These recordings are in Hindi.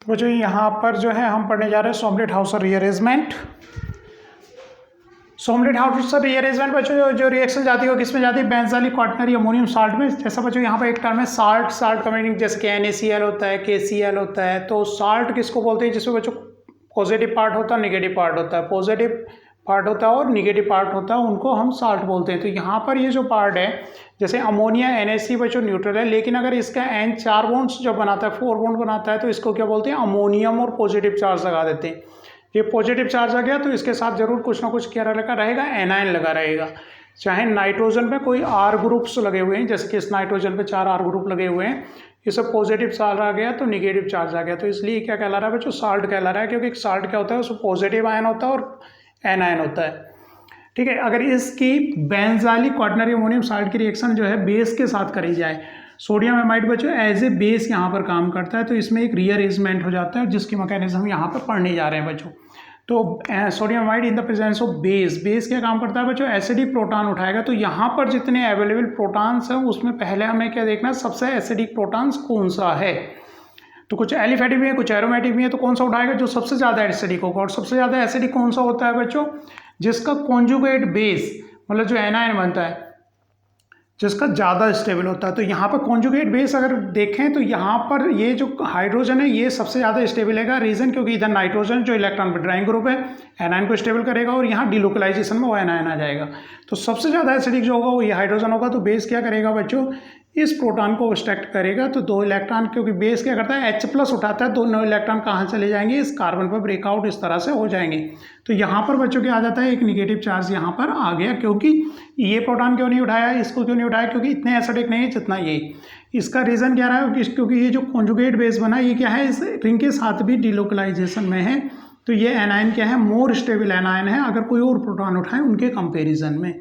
तो बच्चों यहाँ पर जो है हम पढ़ने जा रहे हैं सोमलेट-हाउसर रीअरेंजमेंट। सोमलेट-हाउसर रीअरेंजमेंट बच्चों जो रिएक्शन जाती है वो किस में जाती है, बेंजाइल क्वाटरनरी अमोनियम साल्ट में। जैसा बच्चों यहाँ पर एक टर्म है साल्ट का मीनिंग जैसे कि NaCl होता है, KCl होता है। तो साल्ट किसको बोलते हैं, जिसमें बच्चों पॉजिटिव पार्ट होता है, निगेटिव पार्ट होता है, पॉजिटिव पार्ट होता है और निगेटिव पार्ट होता है, उनको हम साल्ट बोलते हैं। तो यहाँ पर ये जो पार्ट है जैसे अमोनिया NaC बच्चों न्यूट्रल है, लेकिन अगर इसका N 4 बॉन्ड्स जब बनाता है, 4 बॉन्ड बनाता है, तो इसको क्या बोलते हैं, अमोनियम और पॉजिटिव चार्ज लगा देते हैं। ये पॉजिटिव चार्ज आ गया तो इसके साथ जरूर कुछ ना कुछ क्या लगा रहेगा, एनायन लगा रहेगा। चाहे नाइट्रोजन पे कोई R ग्रुप्स लगे हुए हैं, जैसे कि इस नाइट्रोजन पे 4 R ग्रुप लगे हुए हैं, ये सब पॉजिटिव चार्ज आ गया तो निगेटिव चार्ज आ गया, तो इसलिए क्या कहला रहा है बच्चों, साल्ट कहला रहा है। क्योंकि साल्ट क्या होता है, उसमें पॉजिटिव आयन होता है और एनायन होता है। ठीक है, अगर इसकी बेंजाइल क्वाटरनरी अमोनियम साल्ट की रिएक्शन जो है बेस के साथ करी जाए, सोडियम एमाइड बच्चों एज ए बेस यहाँ पर काम करता है, तो इसमें एक रीअरेंजमेंट हो जाता है जिसकी मैकेनिज्म यहाँ पर पढ़ने जा रहे हैं बच्चों। तो sodium amide in the presence of base क्या काम करता है बच्चों, एसिडिक प्रोटॉन उठाएगा। तो यहाँ पर जितने अवेलेबल प्रोटॉन्स हैं उसमें पहले हमें क्या देखना है, सबसे एसिडिक प्रोटॉन्स कौन सा है। तो कुछ एलिफेटिक भी है, कुछ एरोमेटिक भी है, तो कौन सा उठाएगा, जो सबसे ज़्यादा एसिडिक होगा। और सबसे ज़्यादा एसिडिक कौन सा होता है बच्चों, जिसका कॉन्जुगेट बेस मतलब जो एनायन बनता है, जिसका ज़्यादा स्टेबल होता है। तो यहाँ पर कॉन्जुगेट बेस अगर देखें तो यहाँ पर ये जो हाइड्रोजन है ये सबसे ज़्यादा स्टेबल है। रीज़न क्योंकि इधर नाइट्रोजन जो इलेक्ट्रॉन विड्रॉइंग ग्रुप है एनायन को स्टेबल करेगा और यहाँ डिलोकलाइजेशन में वो एनायन आ जाएगा। तो सबसे ज़्यादा एसिडिक जो होगा वो ये हाइड्रोजन होगा। तो बेस क्या करेगा बच्चों, इस प्रोटॉन को ऑब्स्ट्रैक्ट करेगा। तो 2 इलेक्ट्रॉन, क्योंकि बेस क्या करता है H+ उठाता है, 2 इलेक्ट्रॉन कहाँ चले जाएंगे, इस कार्बन पर ब्रेकआउट इस तरह से हो जाएंगे। तो यहाँ पर बच्चों क्या आ जाता है, एक निगेटिव चार्ज यहाँ पर आ गया। क्योंकि ये प्रोटॉन क्यों नहीं उठाया, इसको क्यों नहीं उठाया, क्योंकि इतने एसिडिक नहीं है जितना ये। इसका रीज़न क्या रहा है, क्योंकि ये जो कॉन्जुगेट बेस बना ये क्या है, इस रिंग के साथ भी डिलोकलाइजेशन में है। तो ये एनायन क्या है, मोर स्टेबल एनायन है अगर कोई और प्रोटॉन उठाए उनके कंपेरिजन में।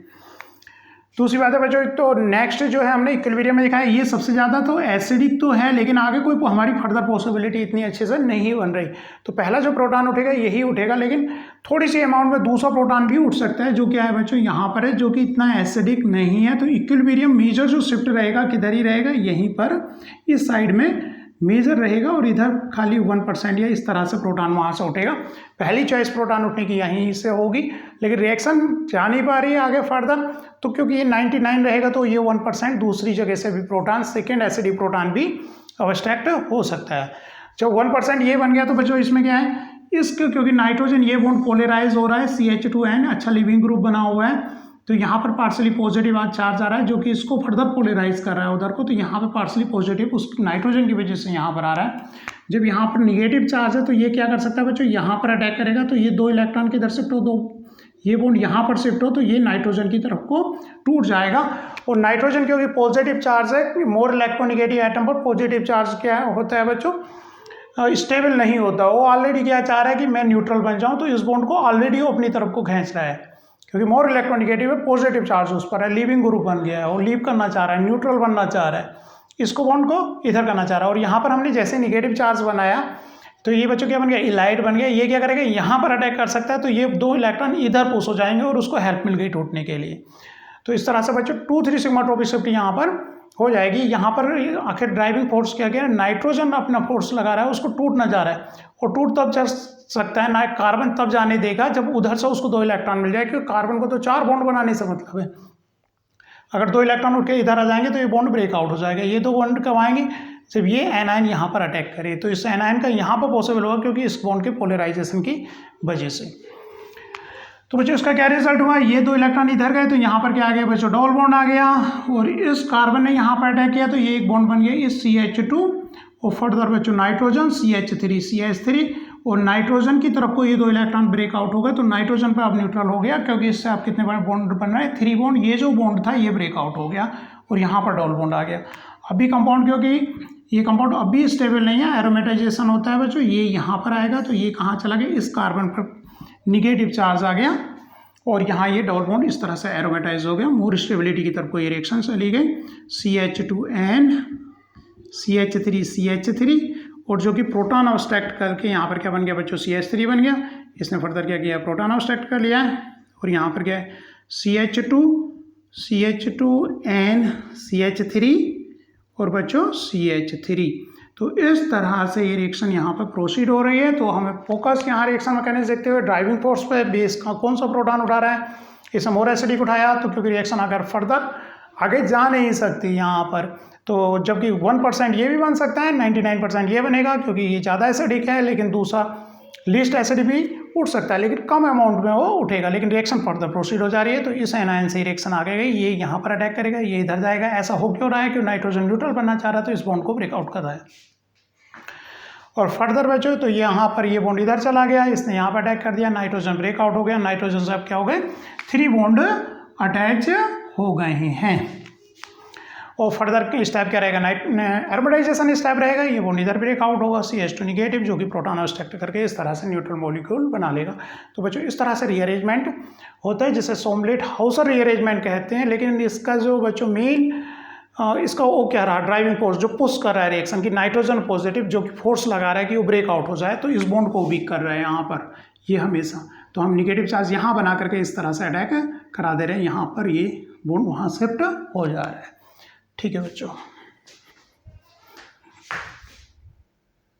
दूसरी बात है बच्चों, तो नेक्स्ट जो है हमने इक्विलिब्रियम में देखा है, ये सबसे ज़्यादा तो एसिडिक तो है, लेकिन आगे कोई हमारी फर्दर पॉसिबिलिटी इतनी अच्छे से नहीं बन रही। तो पहला जो प्रोटॉन उठेगा यही उठेगा, लेकिन थोड़ी सी अमाउंट में दूसरा प्रोटॉन भी उठ सकता है, जो क्या है बच्चों यहाँ पर है, जो कि इतना एसिडिक नहीं है। तो इक्विलिब्रियम मेजर जो शिफ्ट रहेगा किधर ही रहेगा, यहीं पर इस साइड में मेजर रहेगा, और इधर खाली 1% या इस तरह से प्रोटॉन वहाँ से उठेगा। पहली चॉइस प्रोटॉन उठने की यहीं से होगी, लेकिन रिएक्शन जा नहीं पा रही है आगे फर्दर। तो क्योंकि ये 99 रहेगा तो ये 1% दूसरी जगह से भी प्रोटॉन, सेकेंड एसिडिक प्रोटॉन भी ऑब्स्ट्रैक्ट हो सकता है। जब 1% ये बन गया तो बच्चों इसमें क्या है, इसके क्योंकि नाइट्रोजन ये बॉन्ड पोलराइज हो रहा है, CH2N अच्छा लिविंग ग्रुप बना हुआ है, तो यहाँ पर पार्सली पॉजिटिव आज चार्ज आ रहा है जो कि इसको फर्दर पोलराइज कर रहा है उधर को। तो यहाँ पर पार्सली पॉजिटिव उस नाइट्रोजन की वजह से यहाँ पर आ रहा है। जब यहाँ पर निगेटिव चार्ज है तो ये क्या कर सकता है बच्चों, यहाँ पर अटैक करेगा। तो ये 2 इलेक्ट्रॉन किधर शिफ्ट हो, 2 ये बॉन्ड यहाँ पर शिफ्ट हो, तो ये नाइट्रोजन की तरफ को टूट जाएगा। और नाइट्रोजन क्योंकि पॉजिटिव चार्ज है, मोर इलेक्ट्रोनिगेटिव एटम पर पॉजिटिव चार्ज क्या होता है बच्चों, स्टेबल नहीं होता। वो ऑलरेडी क्या चाह रहा है कि मैं न्यूट्रल बन जाऊँ, तो इस बॉन्ड को ऑलरेडी वो अपनी तरफ को खींच रहा है, क्योंकि मोर इलेक्ट्रोनिगेटिव है, पॉजिटिव चार्ज उस पर है, लीविंग ग्रुप बन गया है, वो लीव करना चाह रहा है, न्यूट्रल बनना चाह रहा है, इसको बॉन्ड को इधर करना चाह रहा है। और यहाँ पर हमने जैसे निगेटिव चार्ज बनाया तो ये बच्चों क्या बन गया, इलाइड बन गया। ये क्या करेगा, यहाँ पर अटैक कर सकता है, तो ये 2 इलेक्ट्रॉन इधर पुश हो जाएंगे और उसको हेल्प मिल गई टूटने के लिए। तो इस तरह से बच्चों 2,3 सिग्मा ट्रोपिक शिफ्ट यहाँ पर हो जाएगी। यहाँ पर आखिर ड्राइविंग फोर्स क्या किया, नाइट्रोजन अपना फोर्स लगा रहा है, उसको टूट ना जा रहा है। और टूट तब चल सकता है ना, कार्बन तब जाने देगा जब उधर से उसको 2 इलेक्ट्रॉन मिल जाए, क्योंकि कार्बन को तो 4 बॉन्ड बनाने से मतलब है। अगर 2 इलेक्ट्रॉन उठ के इधर आ जाएंगे तो ये बॉन्ड ब्रेकआउट हो जाएगा। ये 2 बॉन्ड कब आएंगे, जब ये एनायन यहाँ पर अटैक करे। तो इस एनायन का यहाँ पर पॉसिबल होगा क्योंकि इस बॉन्ड के पोलराइजेशन की वजह से। तो बच्चों इसका क्या रिजल्ट हुआ, ये 2 इलेक्ट्रॉन इधर गए तो यहाँ पर क्या आ गया बच्चों, डबल बॉन्ड आ गया। और इस कार्बन ने यहाँ पर अटैक किया तो ये एक बॉन्ड बन गया इस CH2, और फर्दर बच्चों नाइट्रोजन CH3 और नाइट्रोजन की तरफ को ये 2 इलेक्ट्रॉन ब्रेकआउट हो गए। तो नाइट्रोजन पर अब न्यूट्रल हो गया, क्योंकि इससे आप कितने बॉन्ड बन रहे हैं, 3 बॉन्ड। ये जो बॉन्ड था ये ब्रेकआउट हो गया और यहाँ पर डबल बॉन्ड आ गया। अभी कंपाउंड, क्योंकि ये कंपाउंड अभी स्टेबल नहीं है, एरोमेटाइजेशन होता है बच्चों, ये यहाँ पर आएगा। तो ये कहाँ चला गया, इस कार्बन पर निगेटिव चार्ज आ गया और यहाँ ये डबल बॉन्ड इस तरह से एरोमेटाइज हो गया, मोर स्टेबिलिटी की तरफ को ये रिएक्शन चली गई। CH2N CH3 और जो कि प्रोटॉन ऑब्स्ट्रैक्ट करके यहाँ पर क्या बन गया बच्चों, CH3 बन गया। इसने फर्दर क्या किया, प्रोटॉन ऑब्स्ट्रैक्ट कर लिया है। और यहाँ पर क्या है, CH2N CH3 और बच्चों CH3। तो इस तरह से ये रिएक्शन यहाँ पर प्रोसीड हो रही है। तो हमें फोकस यहाँ रिएक्शन मैकेनिज्म देखते हुए ड्राइविंग फोर्स पे बेस का कौन सा प्रोटॉन उठा रहा है, इसमें मोर एसिडिक उठाया, तो क्योंकि रिएक्शन अगर फर्दर आगे जा नहीं सकती यहाँ पर, तो जबकि 1% ये भी बन सकता है, 99% ये बनेगा क्योंकि ये ज़्यादा एसिडिक है, लेकिन दूसरा लीस्ट एसिड भी उठ सकता है, लेकिन कम अमाउंट में वो उठेगा, लेकिन रिएक्शन फर्दर प्रोसीड हो जा रही है। तो इस एनायन से रिएक्शन आगे गई, ये यहाँ पर अटैक करेगा, ये इधर जाएगा। ऐसा हो क्यों रहा है कि नाइट्रोजन न्यूट्रल बनना चाह रहा है, तो इस बॉन्ड को ब्रेकआउट कर रहा है। और फर्दर बचो तो यहाँ पर ये बॉन्ड इधर चला गया, इसने यहाँ पर अटैक कर दिया, नाइट्रोजन ब्रेकआउट हो गया। नाइट्रोजन से अब क्या हो गए, 3 बॉन्ड अटैच हो गए हैं। और फर्दर स्टेप क्या रहेगा, एरोमेटाइजेशन स्टेप रहेगा, ये बॉन्ड इधर ब्रेकआउट होगा, CH2 निगेटिव, जो कि प्रोटॉन एक्सट्रैक्ट करके इस तरह से न्यूट्रल मॉलिक्यूल बना लेगा। तो बच्चों इस तरह से रीअरेंजमेंट होता है, जिसे सोमलेट-हाउसर रीअरेंजमेंट कहते हैं। लेकिन इसका जो बच्चों मेन इसका वो क्या रहा, ड्राइविंग फोर्स जो पुश कर रहा है रिएक्शन की, नाइट्रोजन पॉजिटिव जो कि फोर्स लगा रहा है कि वो ब्रेकआउट हो जाए, तो इस बॉन्ड को वीक कर रहा है यहाँ पर ये हमेशा। तो हम निगेटिव चार्ज यहाँ बना करके इस तरह से अटैक करा दे रहे हैं, यहाँ पर ये बॉन्ड वहाँ शिफ्ट हो जा रहा है। ठीक है बच्चों।